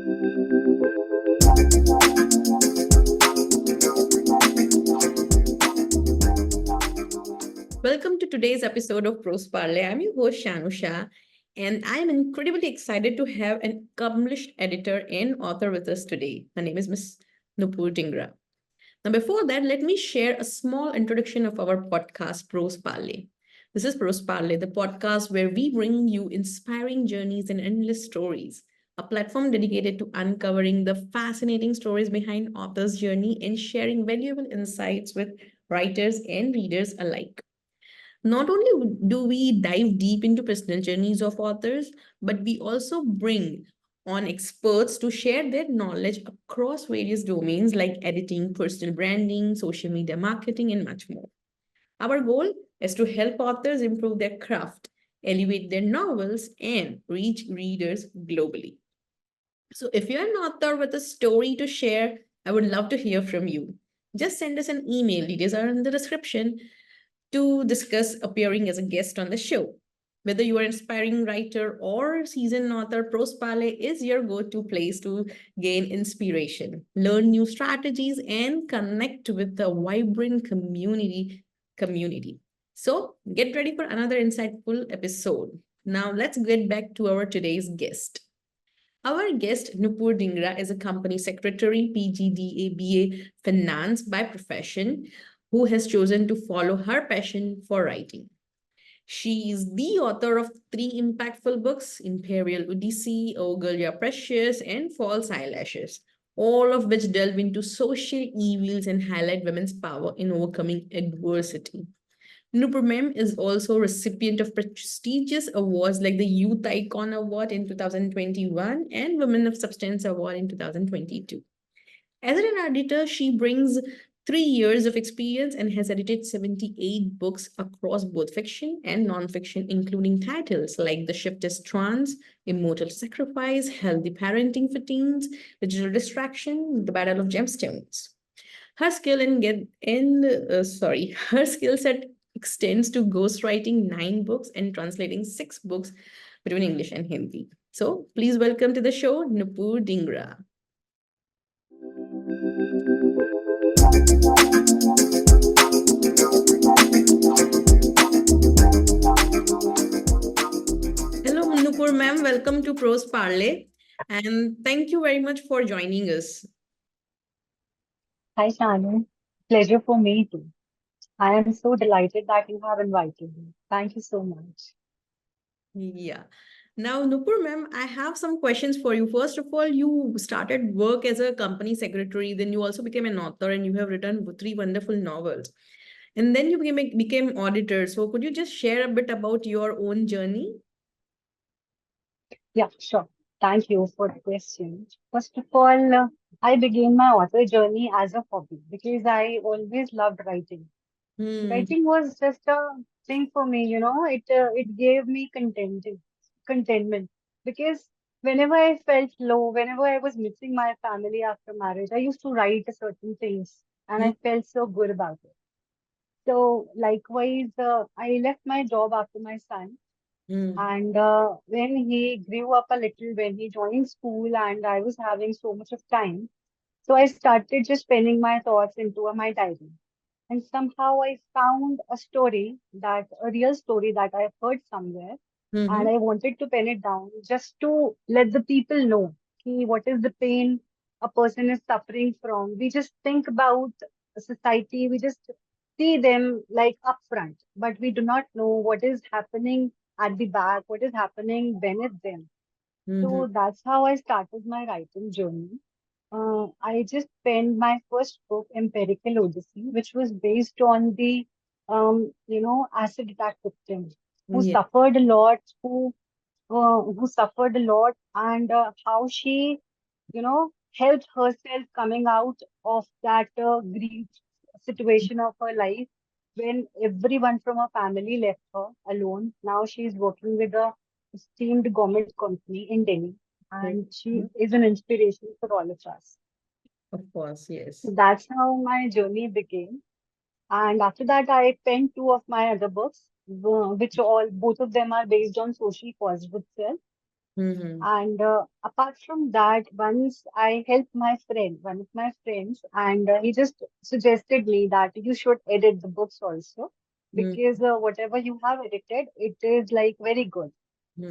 Welcome to today's episode of Prose Parley. I'm your host Shanusha, and I'm incredibly excited to have an accomplished editor and author with us today. Her name is Miss Nupur Dhingra. Now, before that, let me share a small introduction of our podcast, Prose Parley. This is Prose Parley, the podcast where we bring you inspiring journeys and endless stories, a platform dedicated to uncovering the fascinating stories behind authors' journey and sharing valuable insights with writers and readers alike. Not only do we dive deep into personal journeys of authors, but we also bring on experts to share their knowledge across various domains like editing, personal branding, social media marketing, and much more. Our goal is to help authors improve their craft, elevate their novels, and reach readers globally. So, if you're an author with a story to share, I would love to hear from you. Just send us an email. Details are in the description to discuss appearing as a guest on the show. Whether you are an inspiring writer or seasoned author, Prose Parley is your go-to place to gain inspiration, learn new strategies, and connect with a vibrant community. So get ready for another insightful episode. Now let's get back to our today's guest. Our guest, Nupur Dhingra, is a company secretary, PGDBA finance by profession, who has chosen to follow her passion for writing. She is the author of three impactful books, Imperial Odyssey, Oh Girl, You're Precious, and False Eyelashes, all of which delve into social evils and highlight women's power in overcoming adversity. Nupur Mem is also recipient of prestigious awards like the Youth Icon Award in 2021 and Women of Substance Award in 2022. As an editor, she brings 3 years of experience and has edited 78 books across both fiction and nonfiction, including titles like The Shift is Trans, Immortal Sacrifice, Healthy Parenting for Teens, Digital Distraction, The Battle of Gemstones. Her skill in get in sorry, her skill set extends to ghostwriting 9 books and translating 6 books between English and Hindi. So please welcome to the show, Nupur Dhingra. Hello, Nupur ma'am. Welcome to Prose Parley, and thank you very much for joining us. Hi, Shanu. Pleasure for me too. I am so delighted that you have invited me. Thank you so much. Yeah. Now, Nupur ma'am, I have some questions for you. First of all, you started work as a company secretary, then you also became an author, and you have written 3 wonderful novels. And then you became auditor. So could you just share a bit about your own journey? Yeah, sure. Thank you for the question. First of all, I began my author journey as a hobby because I always loved writing. Hmm. Writing was just a thing for me, it gave me contentment because whenever I felt low, whenever I was missing my family after marriage, I used to write certain things and Hmm. I felt so good about it. So likewise, I left my job after my son, Hmm. and when he grew up a little, when he joined school, and I was having so much of time, so I started just penning my thoughts into my diary. And somehow I found a real story that I heard somewhere, and Hmm. I wanted to pen it down just to let the people know what is the pain a person is suffering from. We just think about society, we just see them like upfront, but we do not know what is happening at the back, what is happening beneath them. Hmm. So that's how I started my writing journey. I just penned my first book, Empirical Odyssey, which was based on the, acid attack victim who Yeah. suffered a lot, who suffered a lot, and how she, helped herself coming out of that grief situation of her life when everyone from her family left her alone. Now she's working with a esteemed government company in Delhi, and she Mhm. is an inspiration for all of us. Of course, So yes. that's how my journey began. And after that, I penned two of my other books, which all both of them are based on social causes itself. Mm-hmm. And apart from that, once I helped my friend, one of my friends, and he just suggested me that you should edit the books also, because whatever you have edited, it is like very good.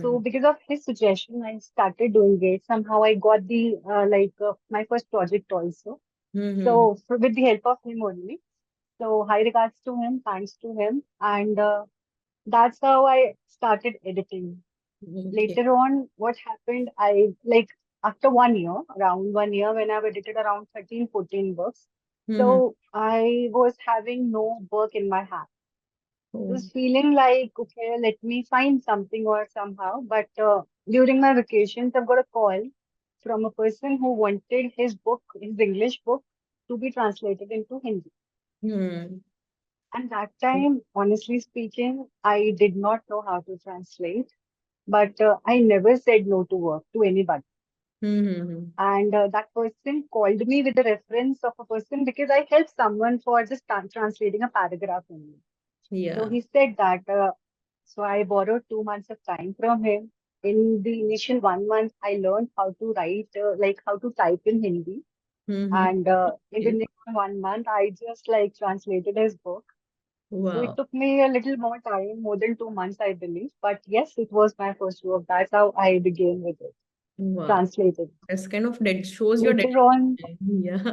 So Mm-hmm. because of his suggestion, I started doing it. Somehow I got the my first project also. Mm-hmm. So with the help of him only. So high regards to him, thanks to him, and that's how I started editing. Okay. Later on, what happened, I like after 1 year, around 1 year, when I've edited around 13, 14 books, Mm-hmm. so I was having no work in my hand. I Oh. was feeling like, okay, let me find something or somehow. But during my vacations, I've got a call from a person who wanted his book, his English book, to be translated into Hindi. Mm-hmm. And that time, honestly speaking, I did not know how to translate, but I never said no to work to anybody. Mm-hmm. And that person called me with the reference of a person because I helped someone for just translating a paragraph only. So Yeah. he said that, so I borrowed 2 months of time from him. In the initial 1 month, I learned how to write, like how to type in Hindi. Mm-hmm. And in the Okay. next 1 month, I just like translated his book. So it Wow. took me a little more time, more than 2 months, I believe. But yes, it was my first work. That's how I began with it, Wow. translated. That's kind of that shows your Later on, dedication. Yeah.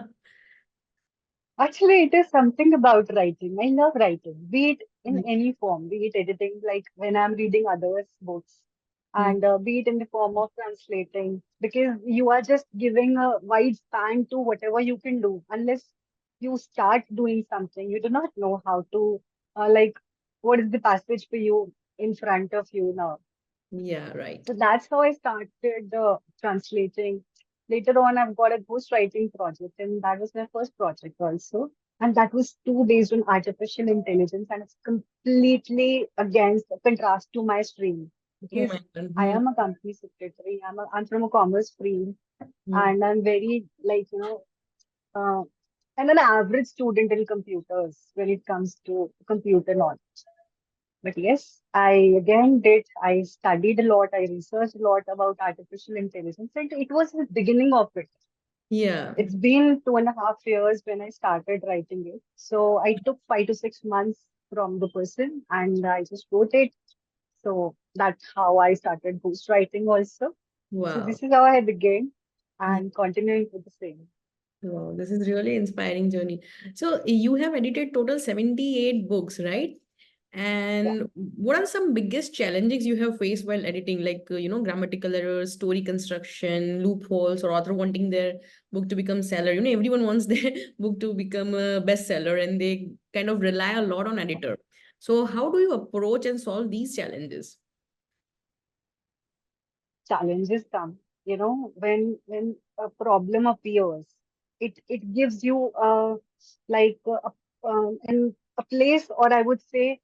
actually, it is something about writing. I love writing, be it in any form, be it editing, like when I'm reading others' books, Mm-hmm. and be it in the form of translating, because you are just giving a wide span to whatever you can do. Unless you start doing something, you do not know how to, like, what is the passage for you in front of you now. Yeah, right. So that's how I started translating. Later on, I've got a ghostwriting project, and that was my first project also. And that was too based on artificial intelligence, and it's completely against contrast to my stream Oh because my God. I Mm-hmm. am a company secretary. I'm from a commerce stream, Mm-hmm. and I'm very uh, I'm an average student in computers when it comes to computer knowledge. But yes, I again did. I studied a lot. I researched a lot about artificial intelligence, and it was the beginning of it. Yeah. It's been 2.5 years when I started writing it. So I took 5 to 6 months from the person, and I just wrote it. So that's how I started ghostwriting also. So Wow. this is how I began, and continuing with the same. Wow, this is really inspiring journey. So you have edited total 78 books, right? Yeah. And what are some biggest challenges you have faced while editing, like grammatical errors, story construction, loopholes, or author wanting their book to become seller? Everyone wants their book to become a bestseller, and they kind of rely a lot on editor. So how do you approach and solve these challenges? Challenges come, when a problem appears, it gives you like in a place, or I would say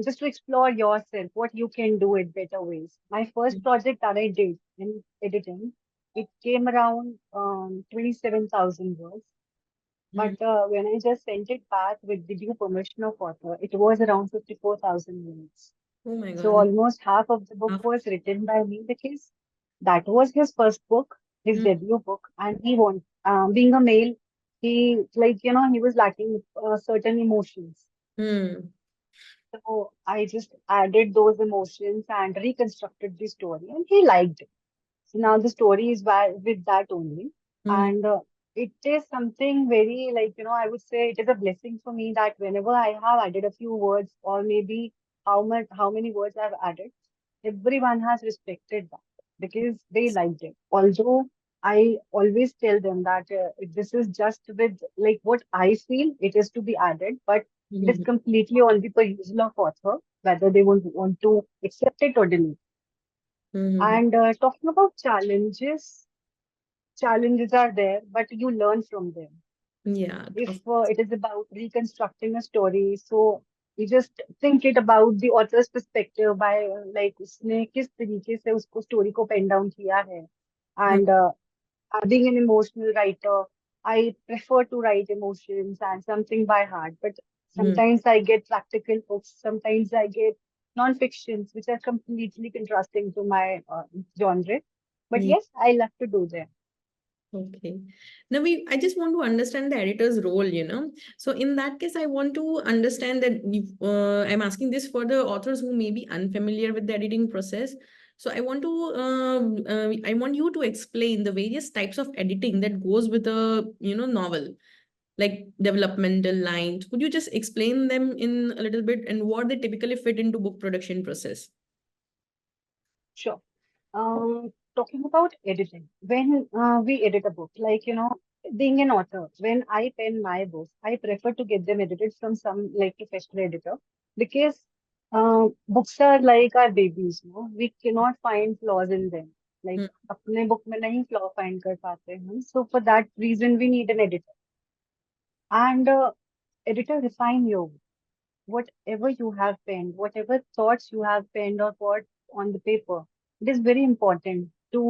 just to explore yourself what you can do it better ways. My first project that I did in editing, it came around 27,000 words, Mhm. but when I just sent it back with the due permission of author, it was around 54,000 words. Oh my So God. almost half of the book After, was written by me because that was his first book, his debut book, and he want being a male, he he was lacking certain emotions. hmm. So I just added those emotions and reconstructed the story, and he liked it. So now the story is with that only. Hmm. And it is something very I would say it is a blessing for me that whenever I have added a few words, or maybe how many words I've added, everyone has respected that because they liked it. Although I always tell them that this is just with like what I feel it is to be added, but it is Mhm. completely on the perusal of author, whether they want to accept it or delete. Mhm. And talking about challenges, challenges are there, but you learn from them. Yeah, If of course. it is about reconstructing a story, so you just think it about the author's perspective by like उसने किस तरीके से उसको story को pen down किया है. Hmm. And being an emotional writer, I prefer to write emotions and something by heart. But Hmm. sometimes I get practical books, sometimes I get non-fictions, which are completely contrasting to my genre. But Yeah. yes, I love to do them. Okay. Now I just want to understand the editor's role, So in that case, I want to understand that I'm asking this for the authors who may be unfamiliar with the editing process. So I want you to explain the various types of editing that goes with a, novel, like developmental lines. Could you just explain them in a little bit and what they typically fit into book production process? Sure. Talking about editing, when we edit a book, like, being an author, when I pen my books, I prefer to get them edited from some like professional editor because books are like our babies, we cannot find flaws in them. Like, Hmm. अपने book में नहीं flaw find कर पाते हम. So for that reason, we need an editor. And editor refine your whatever you have penned, whatever thoughts you have penned or put on the paper, it is very important to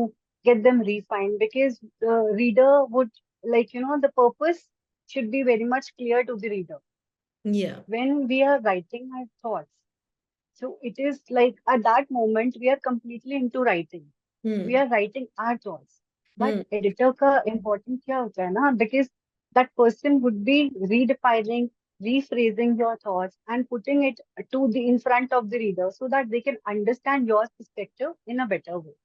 get them refined because the reader would, like, the purpose should be very much clear to the reader. Yeah. When we are writing our thoughts, so it is like at that moment, we are completely into writing. We Hmm. are writing our thoughts. But Hmm. editor का important क्या होता है ना? Because that person would be redefining, rephrasing your thoughts and putting it to the in front of the reader so that they can understand your perspective in a better way.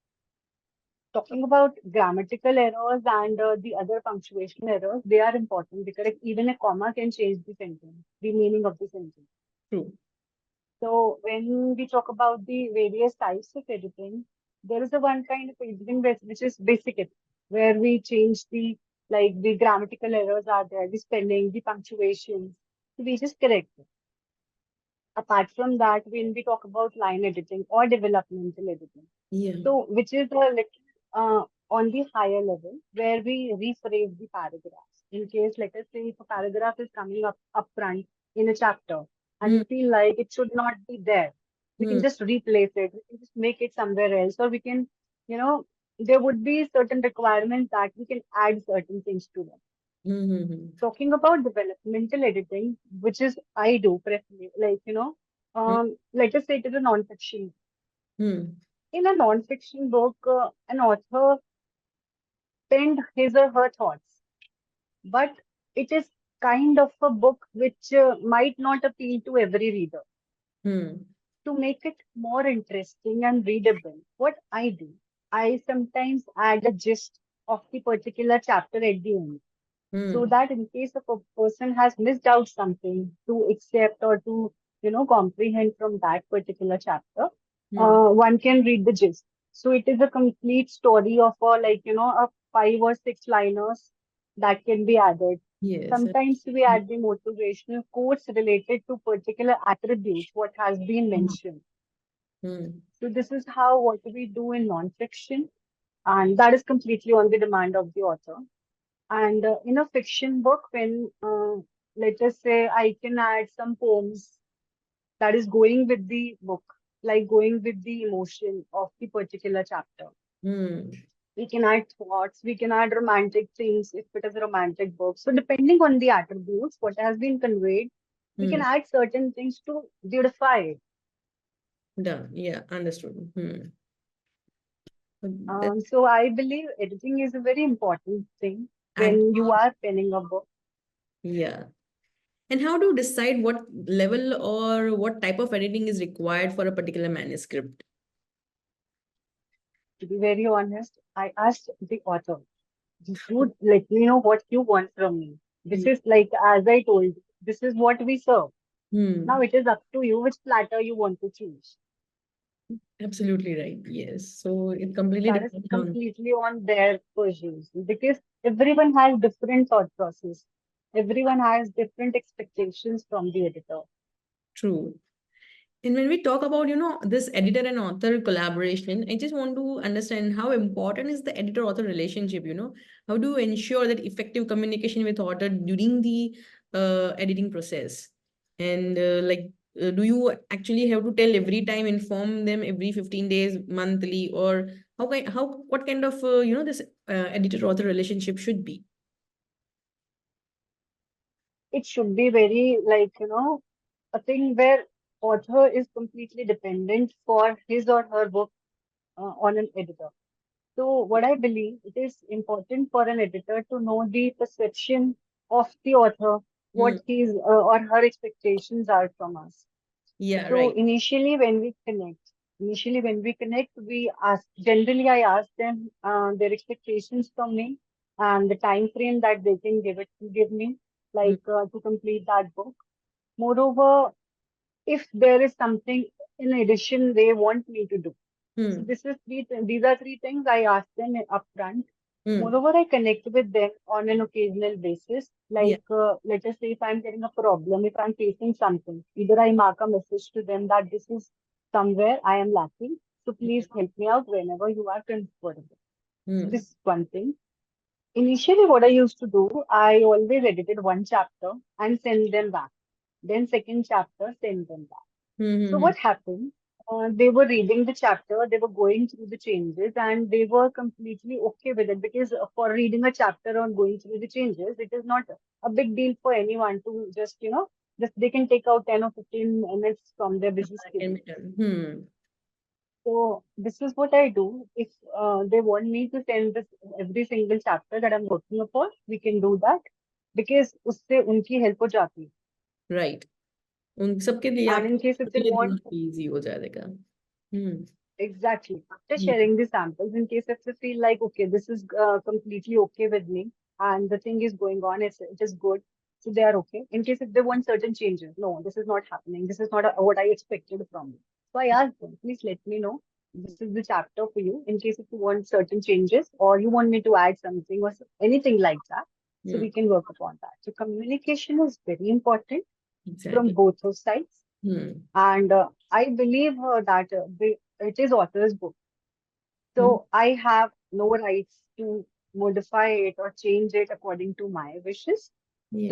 Talking about grammatical errors and the other punctuation errors, they are important because even a comma can change the sentence, the meaning of the sentence. True. So when we talk about the various types of editing, there is a one kind of editing which is basic editing, where we change the like the grammatical errors are there, the spelling, the punctuations. So we just correct it. Apart from that, when we talk about line editing or developmental editing, Yeah. so which is a little on the higher level where we rephrase the paragraphs. In case, let us say, if a paragraph is coming up front in a chapter and Hmm. we feel like it should not be there, we can Hmm. just replace it. We can just make it somewhere else, or we can, you know, there would be certain requirements that we can add certain things to them. Hmm. Hmm. Hmm. Talking about developmental editing, which is I do preferably, like, let us say it is a non-fiction. Hmm. In a non-fiction book, an author penned his or her thoughts, but it is kind of a book which might not appeal to every reader. Hmm. To make it more interesting and readable, what I do, I sometimes add a gist of the particular chapter at the end so Hmm. that in case if a person has missed out something to accept or to comprehend from that particular chapter, Hmm. one can read the gist. So it is a complete story of a a 5 or 6 liners that can be added. Yes. Sometimes we add the motivational quotes related to particular attributes what has been mentioned. Hmm. So this is how what we do in nonfiction, and that is completely on the demand of the author. And in a fiction book, when let us say I can add some poems that is going with the book, like going with the emotion of the particular chapter. Hmm. We can add thoughts, we can add romantic things if it is a romantic book. So depending on the attributes, what has been conveyed, we can Hmm. add certain things to beautify it. Done. Yeah. Understood. Hmm. That, So I believe editing is a very important thing and when you are penning a book. yeah. And how to decide what level or what type of editing is required for a particular manuscript? To be very honest, I asked the author, you let me know what you want from me. This Yeah. is like, as I told you, this is what we serve. Now Hmm. it is up to you which platter you want to choose. Absolutely right. Yes. So it completely That is depends on completely on their pursuits because everyone has different thought process. Everyone has different expectations from the editor. true. And when we talk about, this editor and author collaboration, I just want to understand how important is the editor-author relationship, How do you ensure that effective communication with author during the editing process? And do you actually have to tell every time, inform them every 15 days, monthly, or what kind of, this editor-author relationship should be? It should be very like, a thing where author is completely dependent for his or her book on an editor. So, what I believe it is important for an editor to know the perception of the author, what Mm. his or her expectations are from us. Yeah, So, right. initially when we connect, we ask, generally I ask them their expectations from me and the time frame that they can give me, Mm. like to complete that book. Moreover, if there is something in addition they want me to do. So Mm. this is these are three things I ask them upfront. Mm. Moreover, I connect with them on an occasional basis. Yeah. Like, let us say if I'm getting a problem, if I'm facing something, either I mark a message to them that this is somewhere I am lacking. So please help me out whenever you are comfortable. So this Mm. is one thing. Initially, what I used to do, I always edited one chapter and send them back. Then second chapter, send them back. So Mm. what happened? They were reading the chapter, they were going through the changes, and they were completely okay with it because for reading a chapter or going through the changes, it is not a big deal for anyone to just, just they can take out 10 or 15 minutes from their busy That can schedule. be done. Hmm. So this is what I do. If they want me to send this every single chapter that I'm working upon, we can do that because उससे उनकी help हो जाती है. Right. उन सबके लिए And आप in case if they लिए want दोनों इजी हो जाएगा. हम्म. exactly. After hmm. sharing the samples, in case if they feel like, okay, this is completely okay with me and the thing is going on, it is good. So they are okay. In case if they want certain changes, no, this is not happening. This is not what I expected from you. So I asked them, please let me know. This is the chapter for you. In case if you want certain changes or you want me to add something or anything like that, so Hmm. we can work upon that. So communication is very important from Exactly. both of sides. Hmm. And I believe that it is author's book. Hmm. So I have no rights to modify it or change it according to my wishes.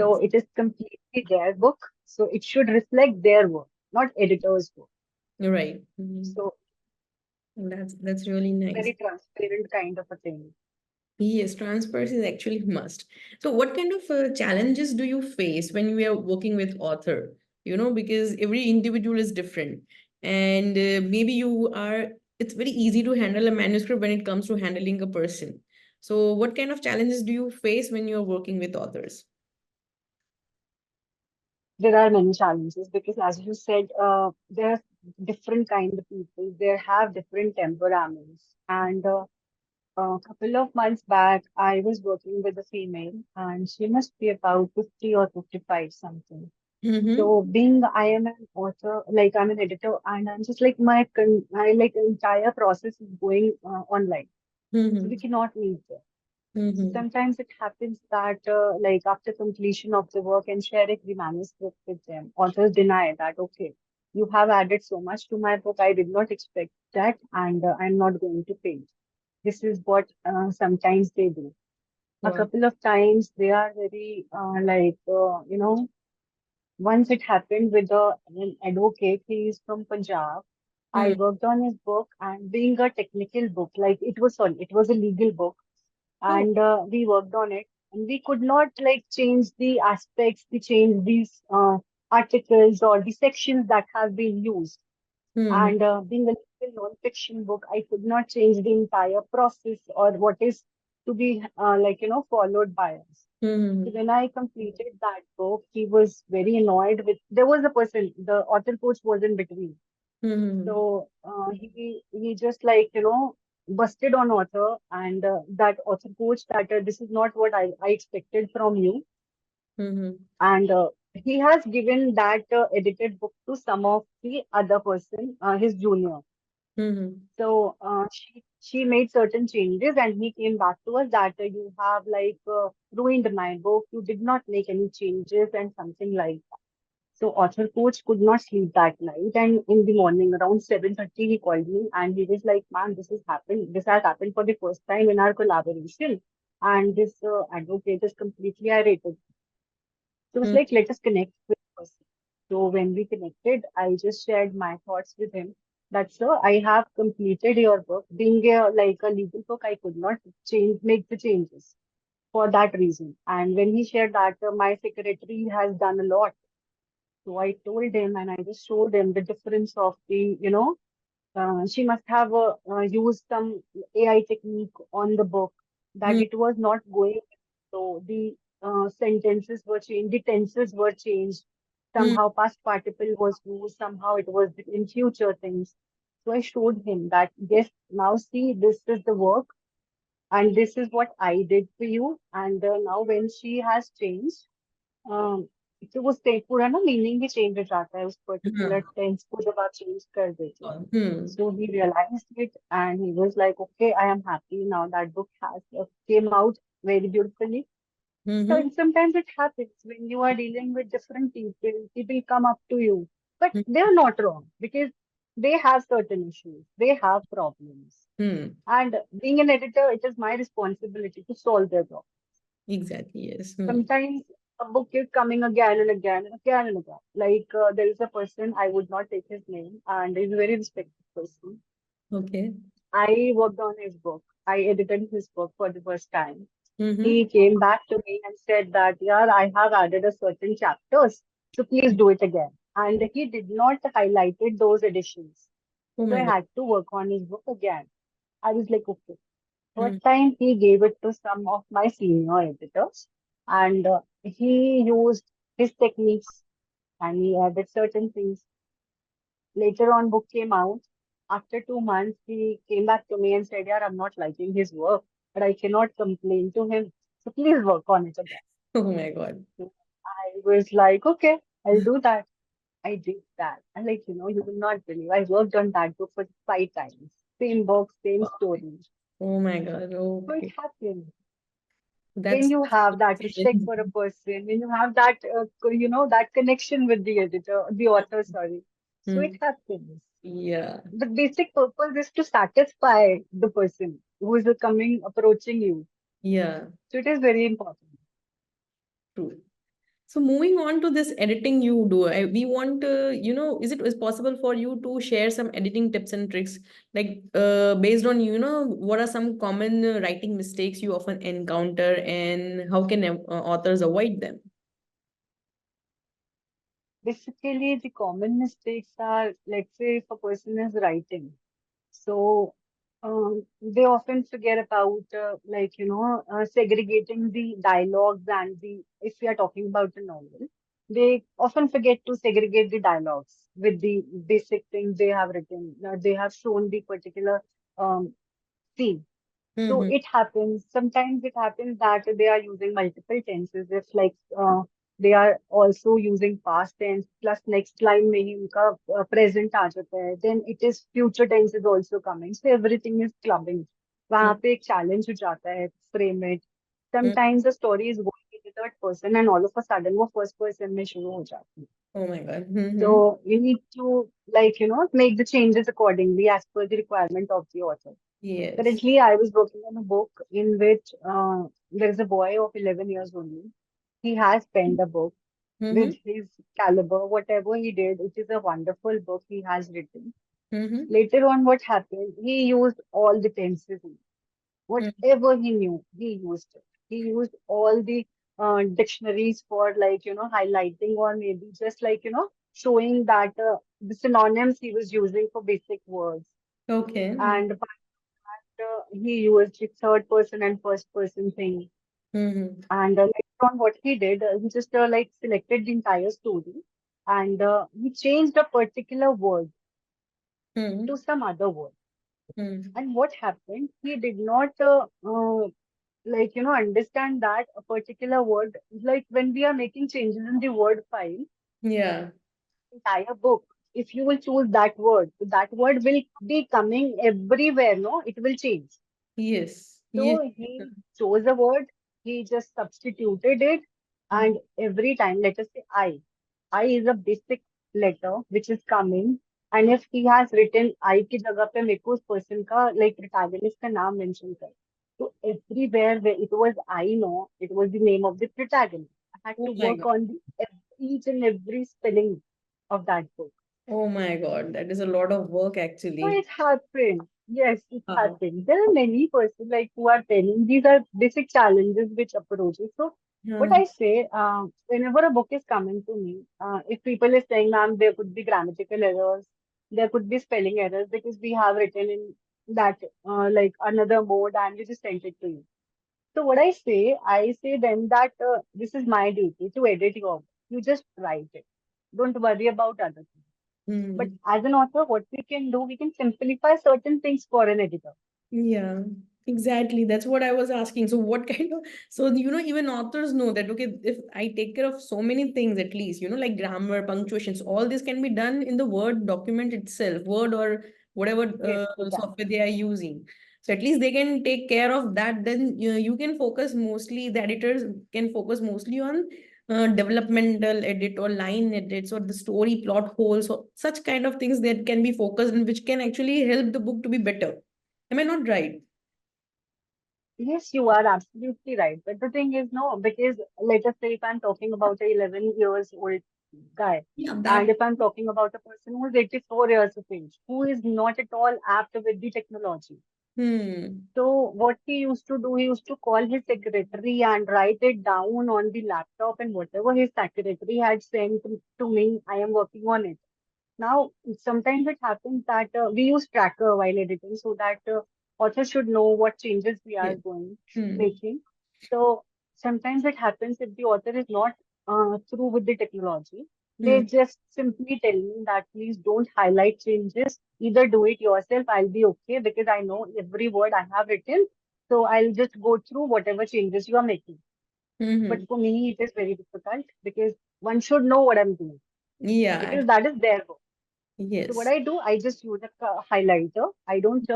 So Yes. it is completely their book. So it should reflect their work, not editor's work. You're right. Hmm. So That's really nice. very transparent kind of a thing. Yes, transparency is actually must. So, what kind of challenges do you face when you are working with author? Because every individual is different, and maybe you are. It's very easy to handle a manuscript when it comes to handling a person. So, what kind of challenges do you face when you are working with authors? There are many challenges because, as you said, there are different kind of people. They have different temperaments, and a couple of months back, I was working with a female, and she must be about 50 or 55 something. Mm-hmm. So, being I am an author, like I'm an editor, and I'm just like my like entire process is going online, so we Mm-hmm. cannot meet there. So Mm-hmm. sometimes it happens that, like after completion of the work and sharing the manuscript with them, authors deny that, okay, you have added so much to my book, I did not expect that, and I'm not going to pay. This is what sometimes they do. A Wow. couple of times they are very once it happened with an advocate. He is from Punjab. I Mm. worked on his book, and being a technical book, like it was a legal book, Oh. and we worked on it, and we could not like change the aspects, we change these articles or the sections that have been used. Mm-hmm. And being a legal non-fiction book, I could not change the entire process or what is to be followed by us. So Mm-hmm. when I completed that book, he was very annoyed with. There was a person, the author coach was in between. Mm-hmm. So he just busted on author and that author coach that this is not what I expected from you. Mm-hmm. And he has given that edited book to some of the other person, his junior. Mm-hmm. So she made certain changes and he came back to us that you have ruined my book. You did not make any changes and something like that. So author coach could not sleep that night, and in the morning around 7:30 he called me and he was like, "Man, this has happened. This has happened for the first time in our collaboration, and this advocate is completely irate." So it's like, let us connect with the person. So when we connected, I just shared my thoughts with him. That sir, I have completed your book. Being a legal book, I could not make the changes for that reason. And when he shared that, my secretary has done a lot. So I told him and I just showed him the difference of the, she must have used some AI technique on the book that Hmm. it was not going. So the sentences were changed, the tenses were changed. Hmm. Somehow past participle was used, somehow it was in future things. So I showed him that, yes, now see, this is the work and this is what I did for you. And now when she has changed, तो वो state पूरा ना meaning भी change हो जाता है उस particular हाँ. टेंस को जब आप चेंज कर देते हो. Hmm. So he realized it and he was like, okay, I am happy now that book has came out very beautifully. So Mm-hmm. and sometimes it happens when you are dealing with different people, people come up to you, but they are not wrong because they have certain issues, they have problems. Hmm. And being an editor, it is my responsibility to solve their problems. Exactly. Yes. Hmm. Sometimes a book is coming again and again and again and again. Like there is a person, I would not take his name, and he's a very respected person. Okay. I worked on his book. I edited his book for the first time. Mm-hmm. He came back to me and said that, yeah, I have added a certain chapters, so please do it again. And he did not highlighted those additions. Oh So my I God. had to work on his book again. I was like, okay. Hmm. First time he gave it to some of my senior editors, and he used his techniques and he added certain things. Later on, book came out. After 2 months, he came back to me and said, "Yeah, I'm not liking his work, but I cannot complain to him. So please work on it again." Oh my God. So I was like, "Okay, I'll do that." I did that. And like, you will not believe. I worked on that book for 5 times. Same book, same story. Oh my God. So it Okay. happens. When That's you have that respect for a person, when you have that, that connection with the editor, the author, sorry. So it Hmm. happens. Yeah. The basic purpose is to satisfy the person who is coming, approaching you. Yeah. So it is very important. True. So moving on to this editing you do, we want, is possible for you to share some editing tips and tricks, like based on, what are some common writing mistakes you often encounter and how can authors avoid them? Basically, the common mistakes are, let's say, if a person is writing. So they often forget about segregating the dialogues and if we are talking about a novel, they often forget to segregate the dialogues with the basic things they have written. They have shown the particular um, scene. So Mm-hmm. it happens. Sometimes it happens that they are using multiple tenses. If like they are also using past tense plus next line में ही उनका present आ जाता है. Then it is future tense is also coming. So everything is clubbing. वहाँ पे एक challenge हो जाता है. Frame it. Sometimes the story is going in the third person and all of a sudden वो first person में शुरू हो जाती है. Oh my God. Mm-hmm. So you need to make the changes accordingly as per the requirement of the author. Yes. Currently, I was working on a book in which there is a boy of 11 years only. He has penned a book Mm-hmm. with his caliber, whatever he did. It is a wonderful book he has written. Mm-hmm. Later on, what happened? He used all the tenses. Whatever he knew, he used it. He used all the dictionaries for highlighting or maybe just showing that the synonyms he was using for basic words. Okay. And he used the third person and first person thing. Mm-hmm. And later on, what he did, he just selected the entire story and he changed a particular word to Mm-hmm. some other word. Mm-hmm. And what happened? He did not understand that a particular word, like when we are making changes in the word file, Yeah. entire book. If you will choose that word will be coming everywhere. No, it will change. Yes. Yes. So he chose a word, he just substituted it, and every time, let us say I is a basic letter which is coming, and if he has written I की जगह पे मेरे को उस person का like protagonist का नाम mention कर. So everywhere where it was I know, it was the name of the protagonist. I had Oh to my work God. on each and every spelling of that book. Oh my God. That is a lot of work So actually. it happened. Yes, it Wow. happened. There are many persons like who are telling these are basic challenges which approaches. So What Yeah. I say, whenever a book is coming to me, if people is saying, ma'am, there could be grammatical errors, there could be spelling errors because we have written in that like another mode and we just sent it to you. So what I say then that this is my duty to edit your book. You just write it. Don't worry about other things. But Hmm. as an author, what we can do, we can simplify certain things for an editor. Yeah, exactly. That's what I was asking. So, what kind of, so, even authors know that, okay, if I take care of so many things, at least, like grammar, punctuations, all this can be done in the Word document itself, Word or whatever Yes, we can. software they are using. So, at least they can take care of that. Then you can focus mostly, the editors can focus mostly on developmental edit or line edits or the story plot holes or such kind of things that can be focused and which can actually help the book to be better. Am I not right? Yes, you are absolutely right. But the thing is, no, because let us say if I'm talking about a 11 years old guy, Yeah, and that. if I'm talking about a person who is 84 years of age, who is not at all apt with the technology. Hmm. So what he used to do, he used to call his secretary and write it down on the laptop, and whatever his secretary had sent to me, I am working on it. Now, sometimes it happens that we use tracker while editing so that author should know what changes we Yeah. are going Hmm. making. So sometimes it happens if the author is not through with the technology, they Hmm. just simply tell me that please don't highlight changes. Either do it yourself, I'll be okay because I know every word I have written. So I'll just go through whatever changes you are making. But Hmm. for me, it is very difficult because one should know what I'm doing Yeah. because that is their work. So what Yes. I do, I just use a highlighter. I don't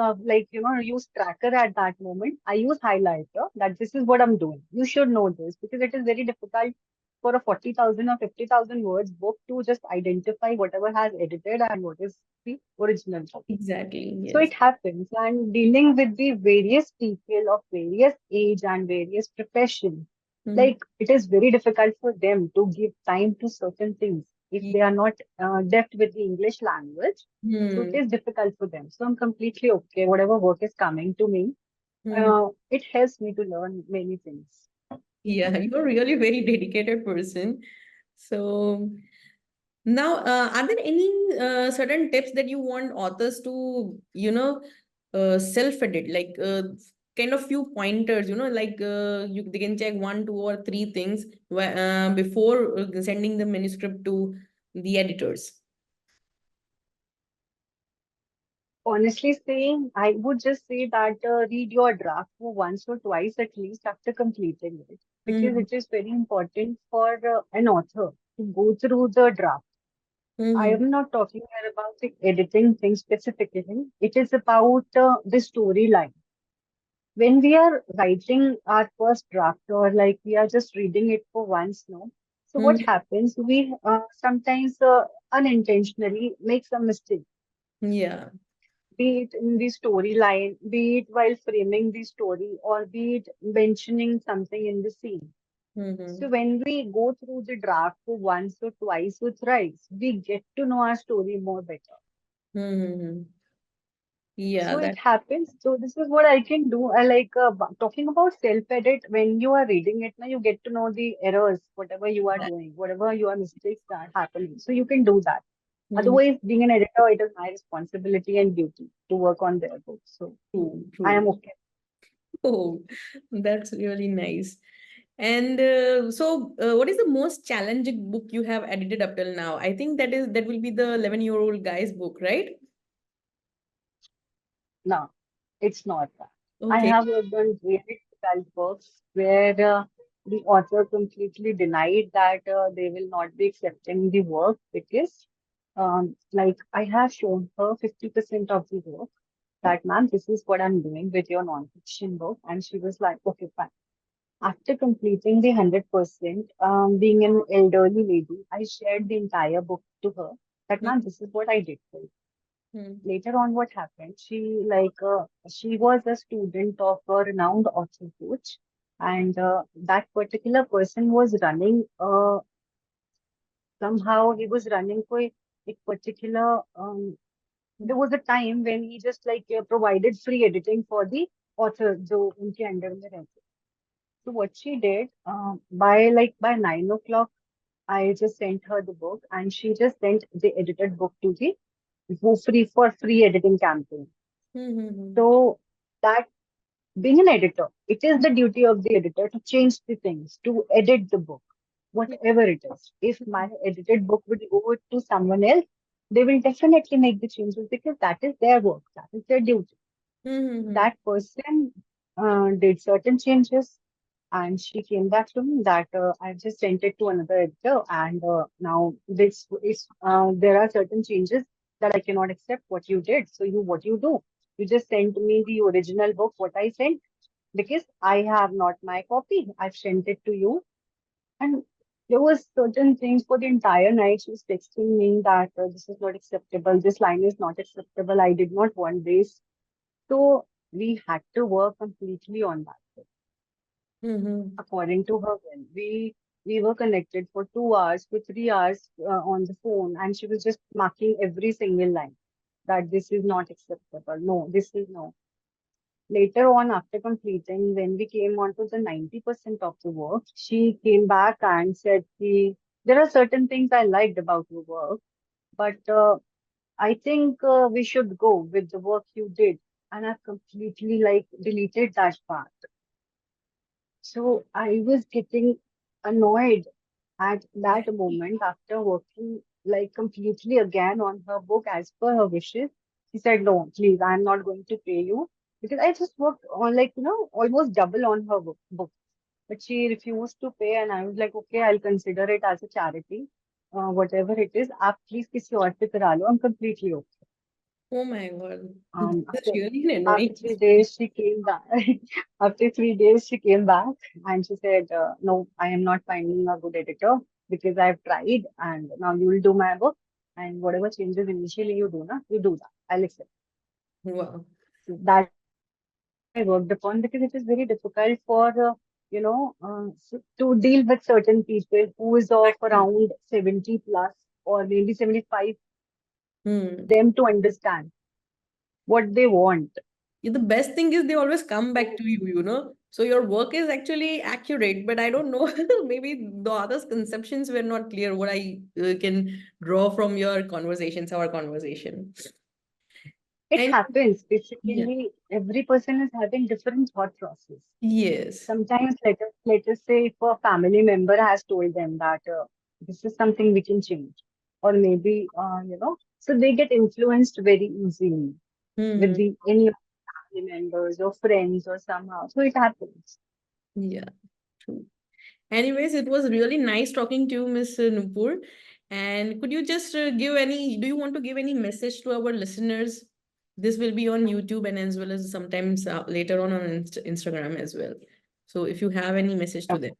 use tracker at that moment. I use highlighter that this is what I'm doing. You should know this because it is very difficult for a 40,000 or 50,000 words book to just identify whatever has edited and what is the original book. Exactly. So Yes. it happens and dealing with the various people of various age and various profession, Hmm. like it is very difficult for them to give time to certain things if Ye- they are not deft with the English language. So it Hmm. is difficult for them. So I'm completely okay. Whatever work is coming to me, Hmm. it helps me to learn many things. Yeah, you're really very dedicated person. So now, are there any certain tips that you want authors to, self-edit, like kind of few pointers, like they can check one, two, or three things before sending the manuscript to the editors. Honestly saying, I would just say that read your draft for once or twice at least after completing it, because Mm-hmm. it is very important for an author to go through the draft. I Mm-hmm. am not talking here about the editing thing specifically. It is about the storyline. When we are writing our first draft or like we are just reading it for once now, so what Mm-hmm. happens? We sometimes unintentionally make some mistake, Yeah. be it in the storyline, be it while framing the story, or be it mentioning something in the scene. So Mm-hmm. when we go through the draft for once or twice or thrice, we get to know our story more better. Mm-hmm. Yeah, So it that. happens. So this is what I can do. I like talking about self-edit. When you are reading it, now you get to know the errors, whatever you are doing, whatever your mistakes are happening. So you can do that. Mm-hmm. Otherwise, being an editor, it is my responsibility and duty to work on their books. So True, I am true. okay. Oh, that's really nice. And what is the most challenging book you have edited up till now? I think that will be the 11-year-old guy's book, right? No, it's not that. I Okay. have worked on really difficult books where the author completely denied that they will not be accepting the work because, like, I have shown her 50% of the work that, ma'am, this is what I'm doing with your non-fiction book. And she was like, okay, fine. After completing the 100%, being an elderly lady, I shared the entire book to her that, ma'am, this is what I did for you. Mm-hmm. Later on, what happened? She was a student of a renowned author coach, and that particular person was running. Somehow he was running for a particular. There was a time when he just like provided free editing for the author, जो उनके under में रहते. So what she did, by 9 o'clock, I just sent her the book, and she just sent the edited book to the free editing campaign. Mm-hmm. So that being an editor, it is the duty of the editor to change the things, to edit the book, whatever it is. If my edited book would go to someone else, they will definitely make the changes because that is their work, that is their duty. Mm-hmm. That person did certain changes, and she came back to me that I've just sent it to another editor, and now this is there are certain changes that I cannot accept what you did. So what you do? You just send me the original book, what I sent, because I have not my copy. I've sent it to you, and there was certain things for the entire night. She was texting me that this is not acceptable. This line is not acceptable. I did not want this. So we had to work completely on that. Mm-hmm. According to her will. We were connected for 2 hours, for 3 hours on the phone, and she was just marking every single line that this is not acceptable. No, this is no. Later on, after completing, when we came on to the 90% of the work, she came back and said, there are certain things I liked about your work, but I think we should go with the work you did. And I've completely like deleted that part. So I was getting annoyed at that moment after working like completely again on her book as per her wishes. She said, no, please, I'm not going to pay you because I just worked on almost double on her book. But she refused to pay, and I was like, okay, I'll consider it as a charity. Whatever it is, आप please किसी और पे करा लो. I'm completely okay. Oh my God. That's After really an after annoying. 3 days, she came back. After 3 days, she came back and she said, "No, I am not finding a good editor because I've tried, and now you will do my work. And whatever changes initially you do, na, you do that. I'll accept." Wow. So that's what I worked upon because it is very difficult for to deal with certain people who is of Exactly. around 70 plus or maybe 75 Hmm. them to understand what they want. Yeah, the best thing is they always come back So to you. So your work is actually accurate, but I don't know, maybe the others' conceptions were not clear what I can draw from your conversations, our conversation. it And happens. yeah, Basically, every person is having different thought process. yes. Sometimes, let us say, if a family member has told them that this is something we can change, or maybe so they get influenced very easily with Hmm. the any of the family members or friends or somehow. So it happens. Yeah, true. Anyways, it was really nice talking to you, Miss Nupur. And could you just do you want to give any message to our listeners? This will be on YouTube and as well as sometimes later on Instagram as well. So if you have any message to them.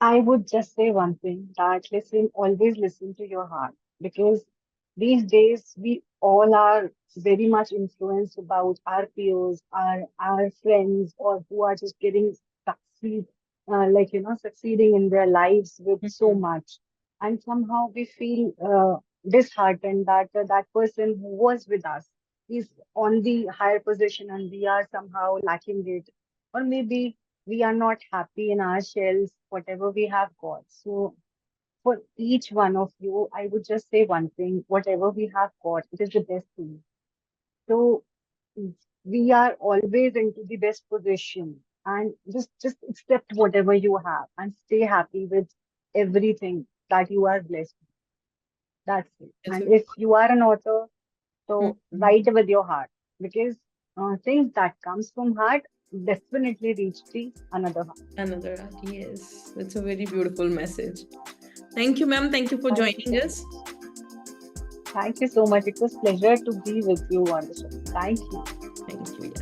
I would just say one thing that always listen to your heart because these days we all are very much influenced about our peers, our friends, or who are just getting succeed, succeeding in their lives with so Mhm. much, and somehow we feel disheartened that that person who was with us is on the higher position and we are somehow lacking it, or maybe we are not happy in our shells, whatever we have got. So, for each one of you, I would just say one thing whatever we have got, it is the best thing. So, we are always into the best position and just accept whatever you have and stay happy with everything that you are blessed with. That's it. That's And a, if you are an author, so Mhm. write with your heart because things that comes from heart definitely reach the another heart. Another art. Yes, that's a very beautiful message. Thank you, ma'am. Thank you for Thank you joining so us. much. Thank you so much. It was pleasure to be with you on the show. Thank you. Thank you.